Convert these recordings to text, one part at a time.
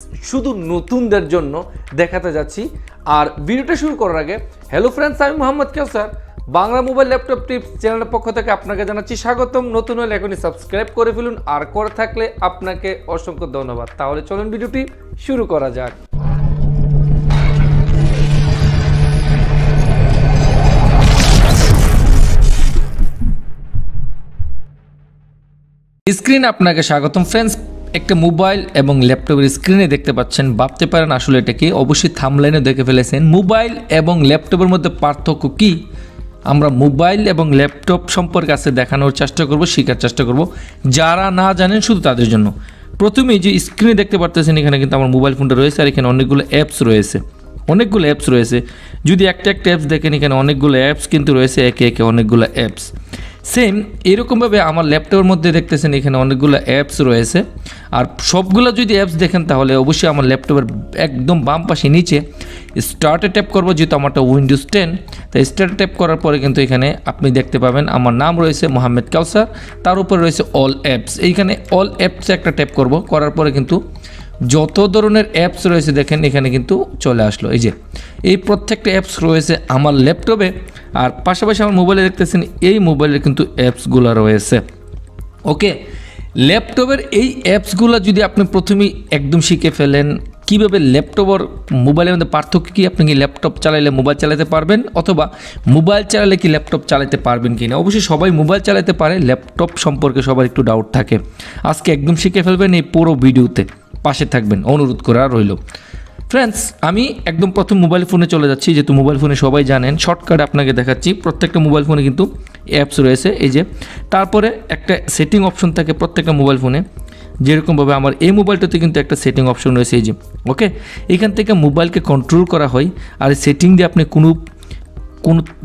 শুধু নতুনদের জন্য দেখাতে যাচ্ছি। আর ভিডিওটা শুরু করার আগে হ্যালো ফ্রেন্ডস, আমি মোহাম্মদ কাউসার, বাংলা মোবাইল ল্যাপটপ টিপস চ্যানেলের পক্ষ থেকে আপনাকে জানাচ্ছি স্বাগতম। নতুন হলে এখনই সাবস্ক্রাইব করে ফেলুন, আর করে থাকলে আপনাকে অসংখ্য ধন্যবাদ। তাহলে চলুন ভিডিওটি শুরু করা যাক। স্ক্রিনে আপনাকে স্বাগতম ফ্রেন্ডস। একটা মোবাইল এবং ল্যাপটপের স্ক্রিনে দেখতে পাচ্ছেন, ভাবতে পারেন আসলে এটা কি। অবশ্যই থাম্বনেইলে দেখে ফেলেছেন। মোবাইল এবং ল্যাপটপের মধ্যে পার্থক্য কি, আমরা মোবাইল এবং ল্যাপটপ সম্পর্কে আজকে দেখানোর চেষ্টা করব, শেখার চেষ্টা করব যারা না জানেন শুধু তাদের জন্য। প্রথমেই যে স্ক্রিনে দেখতে পারতেছেন, এখানে কিন্তু আমার মোবাইল ফোনটা রয়েছে, আর এখানে অনেকগুলো অ্যাপস রয়েছে। যদি একটা অ্যাপস দেখেন, এখানে অনেকগুলো অ্যাপস কিন্তু রয়েছে, একে একে অনেকগুলো অ্যাপস। সেম এরকমভাবে আমার ল্যাপটপের মধ্যে দেখতেছেন এখানে অনেকগুলো অ্যাপস রয়েছে। আর সবগুলো যদি অ্যাপস দেখেন তাহলে অবশ্যই আমার ল্যাপটপের একদম বাম পাশে নিচে স্টার্টে ট্যাপ করবো, যেহেতু আমারটা উইন্ডোজ 10। তাই স্টার্টে ট্যাপ করার পরে কিন্তু এখানে আপনি দেখতে পাবেন আমার নাম রয়েছে মোহাম্মদ কাউসার, তার উপরে রয়েছে অল অ্যাপস। এইখানে অল অ্যাপসে একটা ট্যাপ করব, করার পরে কিন্তু যত ধরনের অ্যাপস রয়েছে দেখেন এখানে কিন্তু চলে আসলো। এই প্রত্যেকটা অ্যাপস রয়েছে আমার ল্যাপটপে, আর পাশাপাশি আমার মোবাইলে দেখতেছেন এই মোবাইলের কিন্তু অ্যাপসগুলো রয়েছে। ওকে, ল্যাপটপের এই অ্যাপসগুলো যদি আপনি প্রথমেই একদম শিখে ফেলেন কীভাবে ল্যাপটপ আর মোবাইলের মধ্যে পার্থক্য কী, আপনি কি ল্যাপটপ চালাইলে মোবাইল চালাতে পারবেন, অথবা মোবাইল চালালে কি ল্যাপটপ চালাতে পারবেন কি না। অবশ্যই সবাই মোবাইল চালাতে পারে, ল্যাপটপ সম্পর্কে সবার একটু ডাউট থাকে। আজকে একদম শিখে ফেলবেন এই পুরো ভিডিওতে, পাশে থাকবেন অনুরোধ করা রইল। ফ্রেন্ডস, আমি একদম প্রথম মোবাইল ফোনে চলে যাচ্ছি, যেহেতু মোবাইল ফোনে সবাই জানেন। শর্টকাট আপনাকে দেখাচ্ছি। প্রত্যেকটা মোবাইল ফোনে কিন্তু অ্যাপস রয়েছে, তারপরে একটা সেটিং অপশন থাকে প্রত্যেকটা মোবাইল ফোনে। যেরকমভাবে আমার এই মোবাইলটাতে কিন্তু একটা সেটিং অপশন রয়েছে, ওকে। এখান থেকে মোবাইলকে কন্ট্রোল করা হয়, আর সেটিং দিয়ে আপনি কোনো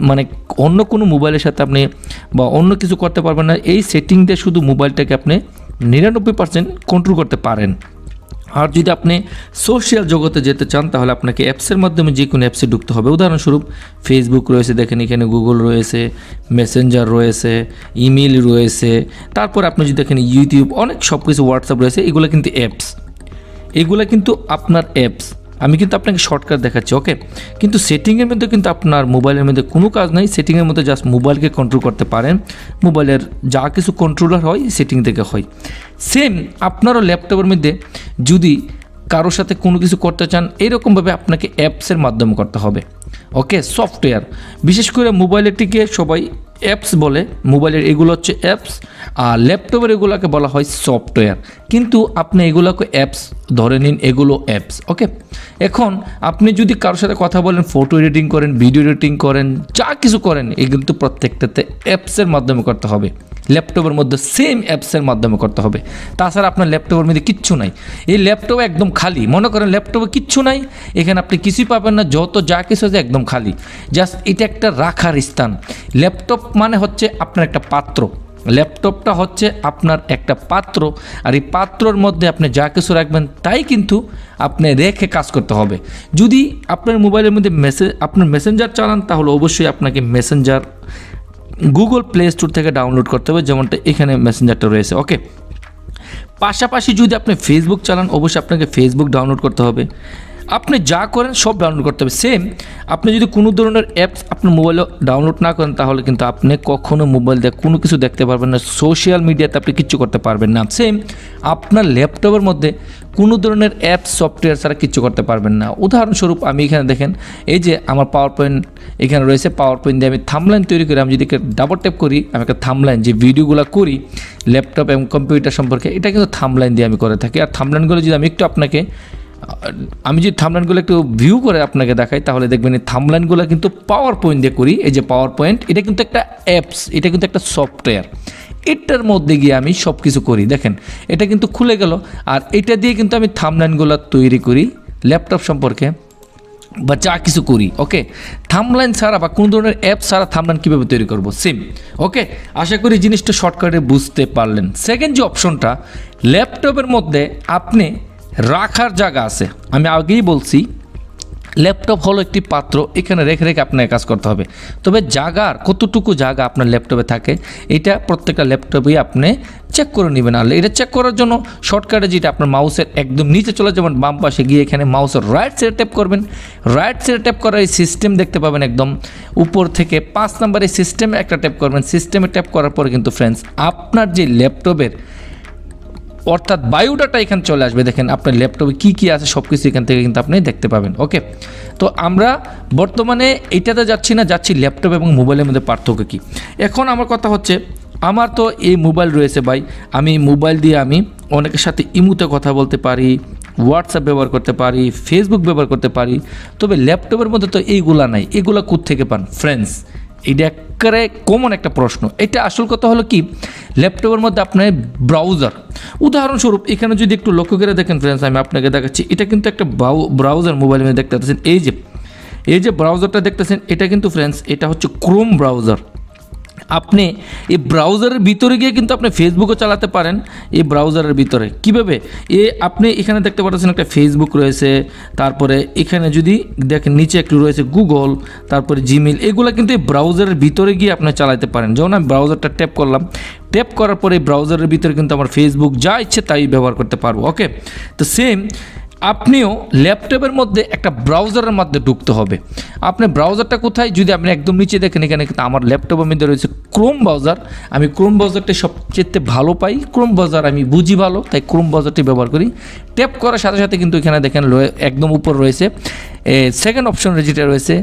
মানে অন্য কোনো মোবাইলের সাথে আপনি বা অন্য কিছু করতে পারবেন না। এই সেটিং দিয়ে শুধু মোবাইলটাকে আপনি 99% কন্ট্রোল করতে পারেন। আর যদি আপনি সোশ্যাল জগতে যেতে চান তাহলে আপনাকে অ্যাপসের মাধ্যমে যে কোনো অ্যাপসে ঢুকতে হবে। উদাহরণস্বরূপ ফেসবুক রয়েছে, দেখেন এখানে গুগল রয়েছে, মেসেঞ্জার রয়েছে, ইমেল রয়েছে, তারপর আপনি যদি দেখেন ইউটিউব, অনেক সব কিছু, হোয়াটসঅ্যাপ রয়েছে। এগুলো কিন্তু অ্যাপস, এগুলো কিন্তু আপনার অ্যাপস। আমি কিন্তু আপনাকে শর্টকাট দেখাচ্ছি, ওকে। কিন্তু সেটিংয়ের মধ্যে কিন্তু আপনার মোবাইলের মধ্যে কোনো কাজ নাই। সেটিংয়ের মধ্যে জাস্ট মোবাইলকে কন্ট্রোল করতে পারেন। মোবাইলের যা কিছু কন্ট্রোলার হয় সেটিং থেকে হয়। সেম আপনারও ল্যাপটপের মধ্যে যদি কারোর সাথে কোনো কিছু করতে চান, এরকমভাবে আপনাকে অ্যাপসের মাধ্যমে করতে হবে, ওকে। সফটওয়্যার, বিশেষ করে মোবাইলেরটিকে সবাই অ্যাপস বলে, মোবাইলের এগুলো হচ্ছে অ্যাপস, আর ল্যাপটপের এগুলোকে বলা হয় সফটওয়্যার। কিন্তু আপনি এগুলোকে অ্যাপস ধরে নিন, এগুলো অ্যাপস, ওকে। এখন আপনি যদি কারোর সাথে কথা বলেন, ফটো এডিটিং করেন, ভিডিও এডিটিং করেন, যা কিছু করেন, এগুলো কিন্তু প্রত্যেকটাতে অ্যাপসের মাধ্যমে করতে হবে। ল্যাপটপের মধ্যে সেম অ্যাপসের মাধ্যমে করতে হবে। তাছাড়া আপনার ল্যাপটপের মধ্যে কিচ্ছু নাই। এই ল্যাপটপ একদম খালি, মনে করেন ল্যাপটপে কিচ্ছু নাই, এখানে আপনি কিছুই পাবেন না, যত যা কিছু আছে একদম খালি। জাস্ট এটা একটা রাখার স্থান। ল্যাপটপ মানে হচ্ছে আপনার একটা পাত্র, ল্যাপটপটা হচ্ছে আপনার একটা পাত্র, আর এই পাত্রর মধ্যে আপনি যা কিছু রাখবেন তাই কিন্তু আপনি রেখে কাজ করতে হবে। যদি আপনার মোবাইলের মধ্যে আপনার মেসেঞ্জার চালান তাহলে অবশ্যই আপনাকে মেসেঞ্জার গুগল প্লে স্টোর থেকে ডাউনলোড করতে হবে, যেমনটা এখানে মেসেঞ্জারটা রয়েছে, ওকে। পাশাপাশি যদি আপনি ফেসবুক চালান অবশ্যই আপনাকে ফেসবুক ডাউনলোড করতে হবে। আপনি যা করেন সব ডাউনলোড করতে হবে। সেম আপনি যদি কোনো ধরনের অ্যাপস আপনার মোবাইলে ডাউনলোড না করেন তাহলে কিন্তু আপনি কখনো মোবাইল দিয়ে কোনো কিছু দেখতে পারবেন না, সোশ্যাল মিডিয়াতে আপনি কিচ্ছু করতে পারবেন না। সেম আপনার ল্যাপটপের মধ্যে কোনো ধরনের অ্যাপস সফটওয়্যার ছাড়া কিচ্ছু করতে পারবেন না। উদাহরণস্বরূপ আমি এখানে দেখেন, আমার পাওয়ার পয়েন্ট এখানে রয়েছে। পাওয়ার পয়েন্ট দিয়ে আমি থাম্বনেইল তৈরি করি। আমি যদি ডাবল ট্যাপ করি, আমি একটা থাম্বনেইল যে ভিডিওগুলো করি ল্যাপটপ এবং কম্পিউটার সম্পর্কে, এটা কিন্তু থাম্বনেইল দিয়ে আমি করে থাকি। আর থাম্বনেইলগুলো যদি আমি একটু আমি যদি থাম্বনেইলগুলো একটু ভিউ করে আপনাকে দেখাই তাহলে দেখবেন এই থাম্বনেইলগুলো কিন্তু পাওয়ার পয়েন্ট দিয়ে করি। এই যে পাওয়ার পয়েন্ট, এটা কিন্তু একটা অ্যাপস, এটা কিন্তু একটা সফটওয়্যার। এটার মধ্যে গিয়ে আমি সব কিছু করি, দেখেন এটা কিন্তু খুলে গেল। আর এটা দিয়ে কিন্তু আমি থাম্বনেইলগুলো তৈরি করি ল্যাপটপ সম্পর্কে বা যা কিছু করি, ওকে। থাম্বনেইল ছাড়া বা কোনো ধরনের অ্যাপ ছাড়া থাম্বনেইল কীভাবে তৈরি করব, সেম, ওকে। আশা করি জিনিসটা শর্টকাটে বুঝতে পারলেন। সেকেন্ড যে অপশনটা, ল্যাপটপের মধ্যে আপনি রাখার জায়গা আছে। আমি আগেই বলছি ল্যাপটপ হলো একটি পাত্র, এখানে রেখে রেখে আপনাকে কাজ করতে হবে। তবে জায়গার কতটুকু জায়গা আপনার ল্যাপটপে থাকে এটা প্রত্যেকটা ল্যাপটপেই আপনি চেক করে নেবেন। আর এটা চেক করার জন্য শর্টকাটে যেটা আপনার মাউসের একদম নিচে চলে যাবেন, বাম পাশে গিয়ে এখানে মাউসের রাইট সাইডে ট্যাপ করবেন। রাইট সাইডে ট্যাপ করার এই সিস্টেম দেখতে পাবেন একদম উপর থেকে 5 নম্বরে সিস্টেমে একটা ট্যাপ করবেন। সিস্টেমে ট্যাপ করার পরে কিন্তু ফ্রেন্ডস আপনার যে ল্যাপটপের অর্থাৎ বায়োডাটা এখানে চলে আসবে। দেখেন আপনার ল্যাপটপে কী কী আছে সব কিছু এখান থেকে কিন্তু আপনি দেখতে পাবেন। ওকে, তো আমরা বর্তমানে এটাতে যাচ্ছি না, যাচ্ছি ল্যাপটপ এবং মোবাইলের মধ্যে পার্থক্য কী। এখন আমার কথা হচ্ছে, আমার তো এই মোবাইল রয়েছে ভাই, আমি মোবাইল দিয়ে আমি অনেকের সাথে ইমুতে কথা বলতে পারি, হোয়াটসঅ্যাপ ব্যবহার করতে পারি, ফেসবুক ব্যবহার করতে পারি। তবে ল্যাপটপের মধ্যে তো এইগুলা নাই। এগুলা কোত্থেকে পান ফ্রেন্ডস? এটা একেবারে কমন একটা প্রশ্ন। এটা আসল কথা হলো কি, ল্যাপটপের মধ্যে আপনার ব্রাউজার, উদাহরণস্বরূপ এখানে যদি একটু লক্ষ্য করে দেখেন ফ্রেন্ডস, আমি আপনাকে দেখাচ্ছি, এটা কিন্তু একটা ব্রাউজার মোবাইলের মধ্যে দেখতে পাচ্ছেন। এই যে ব্রাউজারটা দেখতেছেন, এটা কিন্তু ফ্রেন্ডস এটা হচ্ছে ক্রোম ব্রাউজার। আপনি এই ব্রাউজারের ভিতরে গিয়ে কিন্তু আপনি ফেসবুকও চালাতে পারেন। এই ব্রাউজারের ভিতরে কীভাবে, আপনি এখানে দেখতে পাচ্ছেন একটা ফেসবুক রয়েছে, তারপরে এখানে যদি দেখেন নিচে একটু রয়েছে গুগল, তারপরে জিমেল, এগুলো কিন্তু এই ব্রাউজারের ভিতরে গিয়ে আপনি চালাতে পারেন। যেমন আমি ব্রাউজারটা ট্যাপ করলাম, ট্যাপ করার পরে ব্রাউজারের ভিতরে কিন্তু আমার ফেসবুক যা ইচ্ছে তাই ব্যবহার করতে পারবো। ওকে, তো সেম আপনিও ল্যাপটপের মধ্যে একটা ব্রাউজারের মধ্যে ঢুকতে হবে। আপনি ব্রাউজারটা কোথায়, যদি আপনি একদম নিচে দেখেন, এখানে কিন্তু আমার ল্যাপটপের মধ্যে রয়েছে ক্রোম ব্রাউজার। আমি ক্রোম ব্রাউজারটা সবচেয়ে ভালো পাই, ক্রোম ব্রাউজার আমি বুঝি ভালো, তাই ক্রোম ব্রাউজারটি ব্যবহার করি। ট্যাপ করার সাথে সাথে কিন্তু এখানে দেখেন একদম উপর রয়েছে সেকেন্ড অপশন যেটা রয়েছে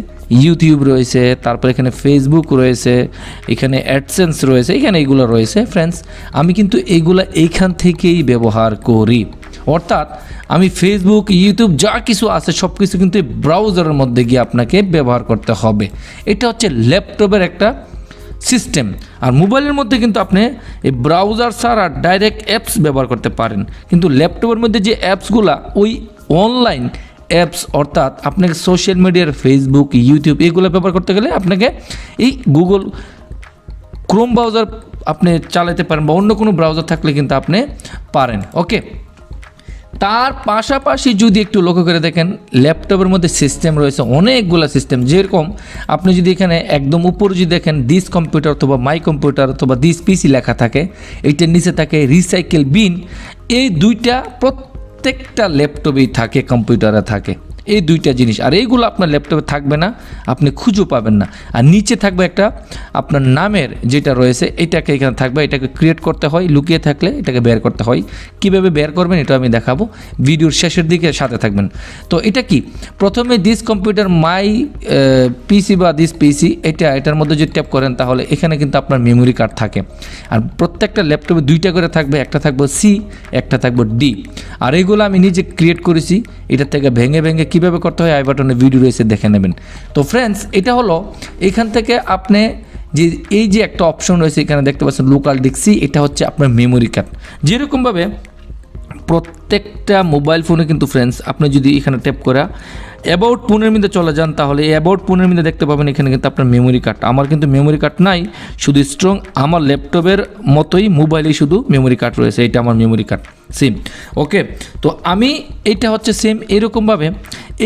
ইউটিউব রয়েছে, তারপর এখানে ফেসবুক রয়েছে, এখানে অ্যাডসেন্স রয়েছে, এখানে এইগুলো রয়েছে। ফ্রেন্ডস আমি কিন্তু এইগুলা এইখান থেকেই ব্যবহার করি। অর্থাৎ আমি ফেসবুক, ইউটিউব যা কিছু আছে সব কিছু কিন্তু ব্রাউজারের মধ্যে গিয়ে আপনাকে ব্যবহার করতে হবে। এটা হচ্ছে ল্যাপটপের একটা সিস্টেম। আর মোবাইলের মধ্যে কিন্তু আপনি এই ব্রাউজার ছাড়া ডাইরেক্ট অ্যাপস ব্যবহার করতে পারেন। কিন্তু ল্যাপটপের মধ্যে যে অ্যাপসগুলা ওই অনলাইন অ্যাপস, অর্থাৎ আপনাকে সোশ্যাল মিডিয়ার ফেসবুক, ইউটিউব এগুলো ব্যবহার করতে গেলে আপনাকে এই গুগল ক্রোম ব্রাউজার আপনি চালাতে পারেন, বা অন্য কোনো ব্রাউজার থাকলে কিন্তু আপনি পারেন। ওকে, তার পাশাপাশি যদি একটু লক্ষ্য করে দেখেন, ল্যাপটপের মধ্যে সিস্টেম রয়েছে অনেকগুলো সিস্টেম। যেরকম আপনি যদি এখানে একদম উপরে যদি দেখেন দিস কম্পিউটার অথবা মাই কম্পিউটার অথবা দিস পিসি লেখা থাকে, এইটার নিচে থাকে রিসাইকেল বিন। এই দুইটা প্রত্যেকটা ল্যাপটপেই থাকে, কম্পিউটারে থাকে এই দুইটা জিনিস। আর এইগুলো আপনার ল্যাপটপে থাকবে না, আপনি খুঁজে পাবেন না। আর নিচে থাকবে একটা আপনার নামের যেটা রয়েছে, এটাকে এখানে থাকবে, এটাকে ক্রিয়েট করতে হয়, লুকিয়ে থাকলে এটাকে বের করতে হয়। কিভাবে বের করবেন এটা আমি দেখাবো, ভিডিওর শেষের দিকে সাথে থাকবেন। তো এটা কি, প্রথমে দিস কম্পিউটার মাই পিসি বা দিস পিসি, এটার মধ্যে যদি ট্যাপ করেন তাহলে এখানে কিন্তু আপনার মেমোরি কার্ড থাকে। আর প্রত্যেকটা ল্যাপটপে দুইটা করে থাকবে, একটা থাকবে সি, একটা থাকবে ডি। আর এইগুলো আমি নিজে ক্রিয়েট করেছি, এটা থেকে ভেঙে ভেঙে কীভাবে করতে হয় আই বাটনে ভিডিও রয়েছে, দেখে নেবেন। তো ফ্রেন্ডস এটা হলো এখান থেকে আপনি যে এই যে একটা অপশন রয়েছে এখানে দেখতে পাচ্ছেন লোকাল ডিস্ক, এটা হচ্ছে আপনার মেমোরি কার্ড। যেরকমভাবে প্রত্যেকটা মোবাইল ফোনে কিন্তু ফ্রেন্ডস আপনি যদি এখানে ট্যাপ করা অ্যাবাউট ফোনের মধ্যে চলে যান, তাহলে এই অ্যাবাউট ফোনের মধ্যে দেখতে পাবেন এখানে কিন্তু আপনার মেমোরি কার্ড। আমার কিন্তু মেমোরি কার্ড নাই, শুধু স্ট্রং আমার ল্যাপটপের মতোই মোবাইলেই শুধু মেমোরি কার্ড রয়েছে, এটা আমার মেমোরি কার্ড সেম। ওকে, তো আমি এটা হচ্ছে সেম এরকমভাবে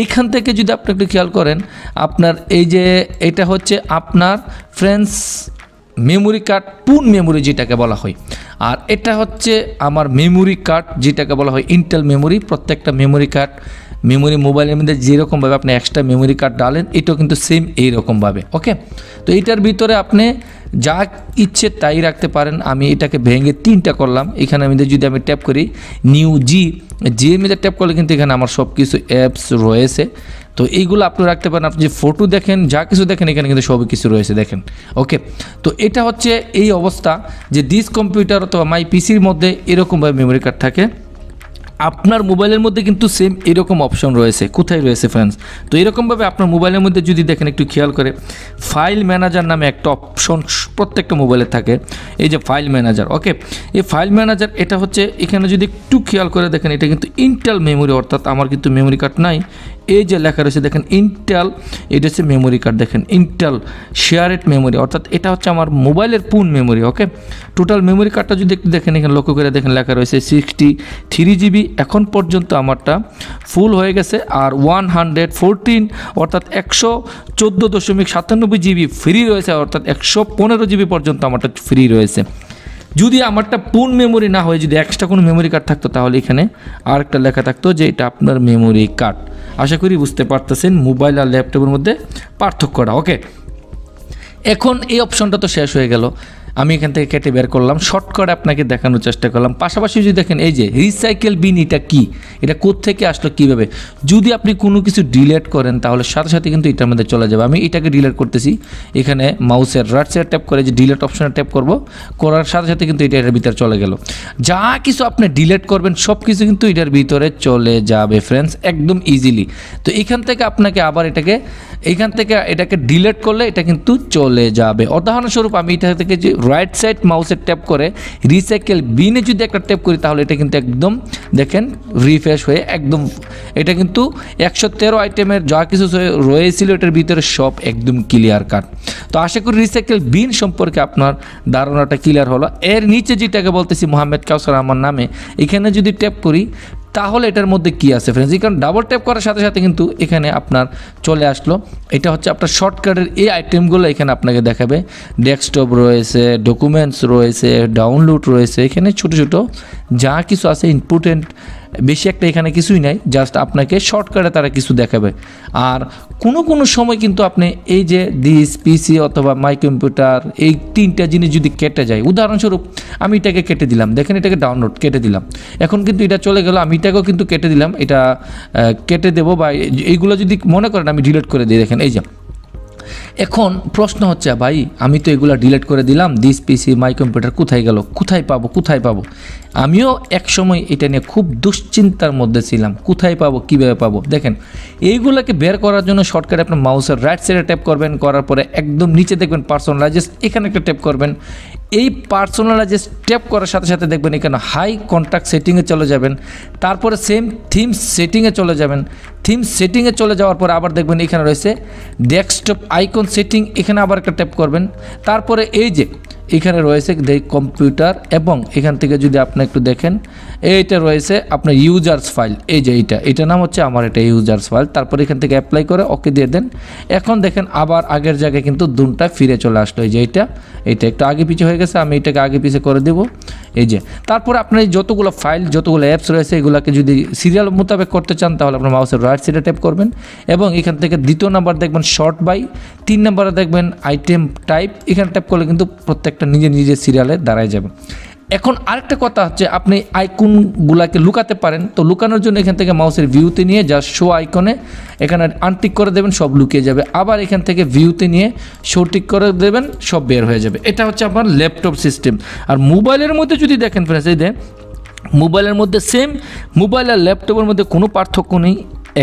এইখান থেকে যদি আপনি একটু খেয়াল করেন, আপনার এই যে এটা হচ্ছে আপনার ফ্রেন্ডস মেমোরি কার্ড, পূর্ণ মেমোরি যেটাকে বলা হয়। আর এটা হচ্ছে আমার মেমোরি কার্ড যেটাকে বলা হয় ইন্টেল মেমোরি। প্রত্যেকটা মেমোরি কার্ড মেমোরি মোবাইলের মধ্যে যেরকমভাবে আপনি এক্সট্রা মেমোরি কার্ড ডালেন, এটাও কিন্তু সেম এইরকমভাবে। ওকে, তো এটার ভিতরে আপনি যা ইচ্ছে তাই রাখতে পারেন। আমি এটাকে ভেঙে 3টা করলাম। এখানে আমি যদি আমি ট্যাপ করি নিউ জি মধ্যে ট্যাপ করলে কিন্তু এখানে আমার সব কিছু অ্যাপস রয়েছে। তো এইগুলো আপনি রাখতে পারেন। আপনি যে ফটো দেখেন, যা কিছু দেখেন, এখানে কিন্তু সব কিছু রয়েছে দেখেন। ওকে, তো এটা হচ্ছে এই অবস্থা যে দিস কম্পিউটার অথবা মাই পিসির মধ্যে এরকমভাবে মেমোরি কার্ড থাকে। আপনার মোবাইলের মধ্যে কিন্তু সেম এরকম অপশন রয়েছে। কোথায় রয়েছে ফ্রেন্ডস? তো এরকমভাবে আপনার মোবাইলের মধ্যে যদি দেখেন, একটু খেয়াল করে, ফাইল ম্যানেজার নামে একটা অপশন প্রত্যেকটা মোবাইলে থাকে। এই যে ফাইল ম্যানেজার, ওকে, এই ফাইল ম্যানেজার এটা হচ্ছে এখানে যদি একটু খেয়াল করে দেখেন, এটা কিন্তু ইন্টেল মেমোরি, অর্থাৎ আমার কিন্তু মেমোরি কার্ড নাই, এই যে লেখা রয়েছে দেখেন ইন্টেল, এটা হচ্ছে মেমোরি কার্ড, দেখেন ইন্টেল শেয়ারেড মেমোরি, অর্থাৎ এটা হচ্ছে আমার মোবাইলের পূর্ণ মেমোরি। ওকে, টোটাল মেমোরি কার্ডটা যদি একটু দেখেন, এখানে লক্ষ্য করে দেখেন লেখা রয়েছে 63 GB। এখন পর্যন্ত আমারটা ফুল হয়ে গেছে, আর 114 অর্থাৎ 114.97 GB ফ্রি রয়েছে, অর্থাৎ 115 GB পর্যন্ত আমারটা ফ্রি রয়েছে। যদি আমারটা পূর্ণ মেমোরি না হয়, যদি এক্সট্রা কোনো মেমোরি কার্ড থাকতো, তাহলে এখানে আরেকটা লেখা থাকতো যে এটা আপনার মেমোরি কার্ড। আশা করি বুঝতে পারতেছেন মোবাইল আর ল্যাপটপের মধ্যে পার্থক্যটা। ওকে, এখন এই অপশনটা তো শেষ হয়ে গেল, আমি এখান থেকে কেটে বের করলাম, শর্টকাট আপনাকে দেখানোর চেষ্টা করলাম। পাশাপাশি যদি দেখেন এই যে রিসাইকেল বিন, এটা কি, এটা কোত্থেকে আসলো, কীভাবে, যদি আপনি কোনো কিছু ডিলিট করেন তাহলে সাথে সাথে কিন্তু এটার মধ্যে চলে যাবে। আমি এটাকে ডিলিট করতেছি, এখানে মাউসের রাইট সাইড ট্যাপ করে যে ডিলিট অপশনে ট্যাপ করব, করার সাথে সাথে কিন্তু এটার ভিতরে চলে গেল। যা কিছু আপনি ডিলিট করবেন সব কিছু কিন্তু এটার ভিতরে চলে যাবে ফ্রেন্ডস, একদম ইজিলি। তো এখান থেকে আপনাকে আবার এটাকে ডিলিট করলে এটা কিন্তু চলে যাবে। উদাহরণস্বরূপ আমি এটা থেকে যে রাইট সাইড মাউসের ট্যাপ করে রিসাইকেল বিনে যদি একটা ট্যাপ করি, তাহলে এটা কিন্তু একদম দেখেন রিফ্রেশ হয়ে একদম, এটা কিন্তু 113 আইটেমের যা কিছু রয়েছিল এটার ভিতরে সব একদম ক্লিয়ার কাট। তো আশা করি রিসাইকেল বিন সম্পর্কে আপনার ধারণাটা ক্লিয়ার হলো। এর নিচে যেটাকে বলতেছি মোহাম্মদ কাউসার আমার নামে, এখানে যদি ট্যাপ করি তাহলে এটার মধ্যে কি আছে ফ্রেন্ডস, এখানে ডাবল ট্যাপ করার সাথে সাথে কিন্তু এখানে আপনার চলে আসলো। এটা হচ্ছে আপনার শর্টকাটের এই আইটেমগুলো এখানে আপনাকে দেখাবে। ডেস্কটপ রয়েছে, ডকুমেন্টস রয়েছে, ডাউনলোড রয়েছে, এখানে ছোট ছোট যা কিছু আছে ইম্পর্টেন্ট, বেশি একটা এখানে কিছুই নাই, জাস্ট আপনাকে শর্টকাটে তারা কিছু দেখাবে। আর কোনো সময় কিন্তু আপনি এই যে দিস পিসি অথবা মাই কম্পিউটার, এই তিনটা জিনিস যদি কেটে যায়, উদাহরণস্বরূপ আমি এটাকে কেটে দিলাম, দেখেন এটাকে ডাউনলোড কেটে দিলাম, এখন কিন্তু এটা চলে গেল, আমি এটাকেও কিন্তু কেটে দিলাম, এটা কেটে দেবো, বা এইগুলো যদি মনে করেন আমি ডিলিট করে দিই, দেখেন এই যে। এখন প্রশ্ন হচ্ছে ভাই আমি তো এগুলো ডিলিট করে দিলাম, দিস পিসি মাই কম্পিউটার কোথায় গেল, কোথায় পাবো। আমিও এক সময় এটা নিয়ে খুব দুশ্চিন্তার মধ্যে ছিলাম, কোথায় পাবো, কীভাবে পাবো। দেখেন এইগুলোকে বের করার জন্য শর্টকাটে আপনার মাউসের রাইট সাইডে ট্যাপ করবেন, করার পরে একদম নিচে দেখবেন পার্সোনালাইজেস, এখানে একটা ট্যাপ করবেন। এই পার্সোনালাইজেস ট্যাপ করার সাথে সাথে দেখবেন এখানে হাই কন্ট্যাক্ট সেটিংয়ে চলে যাবেন, তারপরে সেম থিমস সেটিংয়ে চলে যাবেন। থিমস সেটিংয়ে চলে যাওয়ার পরে আবার দেখবেন এখানে রয়েছে ডেস্কটপ আইকন সেটিং, এখানে আবার একটা ট্যাপ করবেন। তারপরে এই যে এখানে রয়েছে কম্পিউটার, এবং এখান থেকে যদি আপনি একটু দেখেন এইটা রয়েছে আপনার ইউজার্স ফাইল, এই যে এটা নাম হচ্ছে আমার, এটা ইউজার্স ফাইল। তারপর এখান থেকে অ্যাপ্লাই করে ওকে দিয়ে দেন। এখন দেখেন আবার আগের জায়গায় কিন্তু দুনটা ফিরে চলে আসলো, এই যে এটা একটু আগে পিছে হয়ে গেছে, আমি এটাকে আগে পিছে করে দেব, এই যে। তারপর আপনার যতগুলো ফাইল, যতগুলো অ্যাপস রয়েছে, এগুলোকে যদি সিরিয়াল মোতাবেক করতে চান তাহলে আপনার মাউসের রাইট সাইডে ট্যাপ করবেন, এবং এখান থেকে দ্বিতীয় নাম্বার দেখবেন শর্ট বাই, 3 নাম্বারে দেখবেন আইটেম টাইপ, এখানে ট্যাপ করলে কিন্তু প্রত্যেকটা নিজের সিরিয়ালে দাঁড়ায় যাবে। এখন আরেকটা কথা হচ্ছে আপনি আইকনগুলোকে লুকাতে পারেন, তো লুকানোর জন্য এখান থেকে মাউসের ভিউতে নিয়ে জাস্ট শো আইকনে এখানে আনটিক করে দেবেন, সব লুকিয়ে যাবে। আবার এখান থেকে ভিউতে নিয়ে শো টিক করে দেবেন, সব বের হয়ে যাবে। এটা হচ্ছে আপনার ল্যাপটপ সিস্টেম। আর মোবাইলের মধ্যে যদি দেখেন ফ্রেন্ডস, এই যে মোবাইলের মধ্যে সেম, মোবাইল আর ল্যাপটপের মধ্যে কোনো পার্থক্য নেই,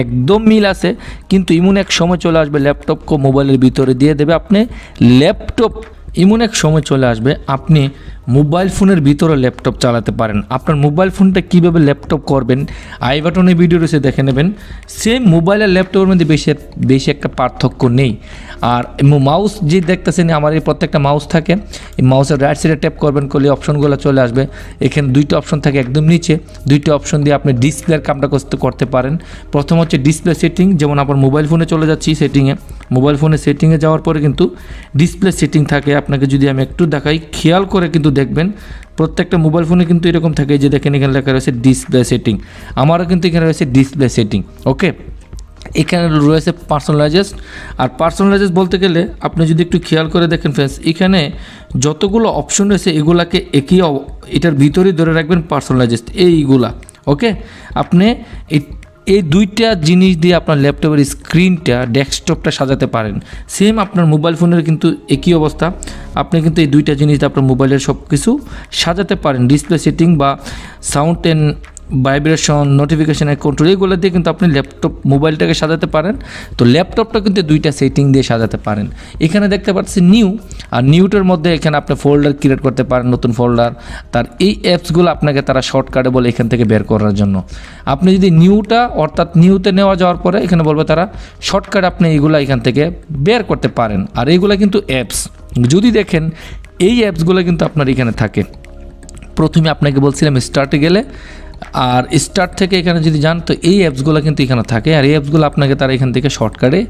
একদম মিল আছে। কিন্তু এমন এক সময় চলে আসবে ল্যাপটপকে মোবাইলের ভিতরে দিয়ে দেবে, আপনি ল্যাপটপ এমন এক সময় চলে আসবে আপনি মোবাইল ফোনের ভিতরে ল্যাপটপ চালাতে পারেন। আপনার মোবাইল ফোনটা কীভাবে ল্যাপটপ করবেন আই বাটনে ভিডিও রয়েছে, দেখে নেবেন। সেম মোবাইল আর ল্যাপটপের মধ্যে বেশি একটা পার্থক্য নেই। আর মাউস যে দেখতেছেন আমার এই প্রত্যেকটা মাউস থাকে, এই মাউসের রাইট সাইডে ট্যাপ করবেন, করলে অপশনগুলো চলে আসবে। এখানে 2টা অপশন থাকে একদম নিচে, 2টা অপশন দিয়ে আপনি ডিসপ্লের কামটা করতে পারেন। প্রথম হচ্ছে ডিসপ্লে সেটিং, যেমন আপনার মোবাইল ফোনে চলে যাচ্ছি সেটিংয়ে, মোবাইল ফোনে সেটিংয়ে যাওয়ার পরে কিন্তু ডিসপ্লে সেটিং থাকে। আপনাকে যদি আমি একটু দেখাই, খেয়াল করে কিন্তু দেখবেন প্রত্যেকটা মোবাইল ফোনে কিন্তু এরকম থাকে, যে দেখেন এখানে লেখা রয়েছে ডিসপ্লে সেটিং, আমারও কিন্তু এখানে রয়েছে ডিসপ্লে সেটিং। ওকে, এখানে রয়েছে পার্সোনালাইজেস। আর পার্সোনালাইজেস বলতে গেলে আপনি যদি একটু খেয়াল করে দেখেন ফ্রেন্ডস, এখানে যতগুলো অপশন রয়েছে এগুলাকে এটার ভিতরেই ধরে রাখবেন পার্সোনালাইজেস এইগুলা। ওকে, আপনি এই 2টা জিনিস দিয়ে আপনার ল্যাপটপের স্ক্রিনটা, ডেস্কটপটা সাজাতে পারেন। সেম আপনার মোবাইল ফোনের কিন্তু একই অবস্থা, আপনি কিন্তু এই 2টা জিনিস দিয়ে আপনার মোবাইলের সব কিছু সাজাতে পারেন। ডিসপ্লে সেটিং বা সাউন্ড অ্যান্ড ভাইব্রেশন, নোটিফিকেশনের কন্ট্রোল, এগুলো দিয়ে কিন্তু আপনি ল্যাপটপ মোবাইলটাকে সাজাতে পারেন। তো ল্যাপটপটা কিন্তু দুইটা সেটিং দিয়ে সাজাতে পারেন। এখানে দেখতে পাচ্ছেন নিউ, আর নিউটার মধ্যে এখানে আপনি ফোল্ডার ক্রিয়েট করতে পারেন, নতুন ফোল্ডার। তার এই অ্যাপসগুলো আপনাকে তারা শর্টকাটে বলে এখান থেকে বের করার জন্য। আপনি যদি নিউটা অর্থাৎ নিউতে নেওয়া যাওয়ার পরে এখানে বলবে তারা শর্টকাট আপনি এইগুলো এখান থেকে বের করতে পারেন। আর এইগুলো কিন্তু অ্যাপস, যদি দেখেন এই অ্যাপসগুলো কিন্তু আপনার এখানে থাকে। প্রথমে আপনাকে বলছিলাম স্টার্টে গেলে, আর স্টার্ট থেকে এখানে যদি যান তো এই অ্যাপসগুলো কিন্তু এখানে থাকে, আর এই অ্যাপসগুলো আপনাকে তারা এখান থেকে শর্টকাটে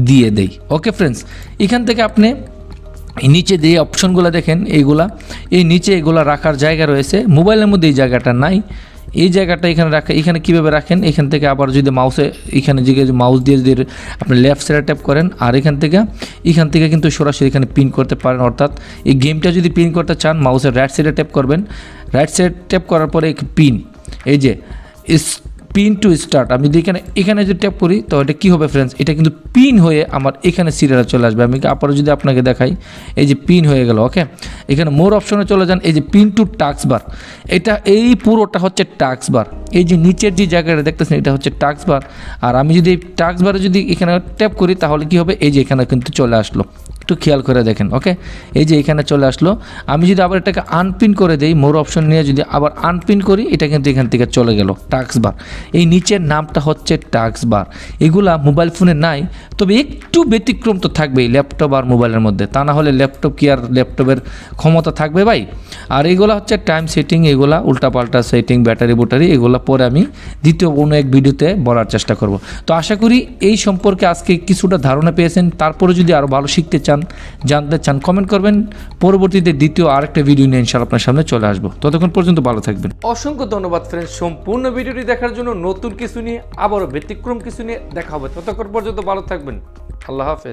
দিয়ে দেয়। ওকে ফ্রেন্ডস, এখান থেকে আপনি নিচে যে অপশনগুলো দেখেন এইগুলা, এই নিচে এগুলো রাখার জায়গা রয়েছে। মোবাইলের মধ্যে এই জায়গাটা নাই, এই জায়গাটা এখানে রাখা। এখানে কীভাবে রাখেন, এখান থেকে আবার যদি মাউসে এখানে যে মাউস দিয়ে যদি আপনি লেফট সাইডে ট্যাপ করেন, আর এখান থেকে কিন্তু সরাসরি এখানে পিন করতে পারেন। অর্থাৎ এই গেমটা যদি পিন করতে চান মাউসের রাইট সাইডে ট্যাপ করবেন, রাইট সাইড ট্যাপ করার পরে পিন, এই যে পিন টু স্টার্ট, আমি যদি এখানে যদি ট্যাপ করি তো এটা কী হবে ফ্রেন্ডস, এটা কিন্তু পিন হয়ে আমার এখানে সিরিয়ালে চলে আসবে। আমি আবারও যদি আপনাকে দেখাই, এই যে পিন হয়ে গেল। ওকে, এখানে মোর অপশনে চলে যান, এই যে পিন টু টাস্ক বার, এটা এই পুরোটা হচ্ছে টাস্ক বার। এই যে নিচের যে জায়গাটা দেখতেছেন এটা হচ্ছে টাস্ক বার। আর আমি যদি এই টাস্ক বারে যদি এখানে ট্যাপ করি তাহলে কি হবে, এই যে এখানে কিন্তু চলে আসলো। একটু খেয়াল করে দেখেন। ওকে, এই যে এখানে চলে আসলো। আমি যদি আবার এটাকে আনপিন করে দেই, মোর অপশন নিয়ে যদি আবার আনপিন করি, এটা কিন্তু এখান থেকে চলে গেল টাস্ক বার। এই নিচের নামটা হচ্ছে টাস্ক বার। এগুলা মোবাইল ফোনে নাই, তবে একটু ব্যতিক্রম তো থাকবেই ল্যাপটপ আর মোবাইলের মধ্যে। তা না হলে ল্যাপটপ কি আর ল্যাপটপের ক্ষমতা থাকবে ভাই? আর এগুলো হচ্ছে টাইম সেটিং, এগুলা উল্টাপাল্টা সেটিং, ব্যাটারি বুটারি, এগুলো পরে আমি দ্বিতীয় কোনো এক ভিডিওতে বলার চেষ্টা করব। তো আশা করি এই সম্পর্কে আজকে কিছুটা ধারণা পেয়েছেন। তারপরে যদি আরও ভালো শিখতে চান, জানতে চান, কমেন্ট করবেন। পরবর্তীতে দ্বিতীয় আরেকটা ভিডিও নিয়ে ইনশাআল্লাহ আপনার সামনে চলে আসবো। ততক্ষণ পর্যন্ত ভালো থাকবেন। অসংখ্য ধন্যবাদ ফ্রেন্ডস, সম্পূর্ণ ভিডিওটি দেখার জন্য। নতুন কিছু নিয়ে আবারও ব্যতিক্রম কিছু নিয়ে দেখা হবে। ততক্ষণ পর্যন্ত ভালো থাকবেন। আল্লাহ হাফেজ।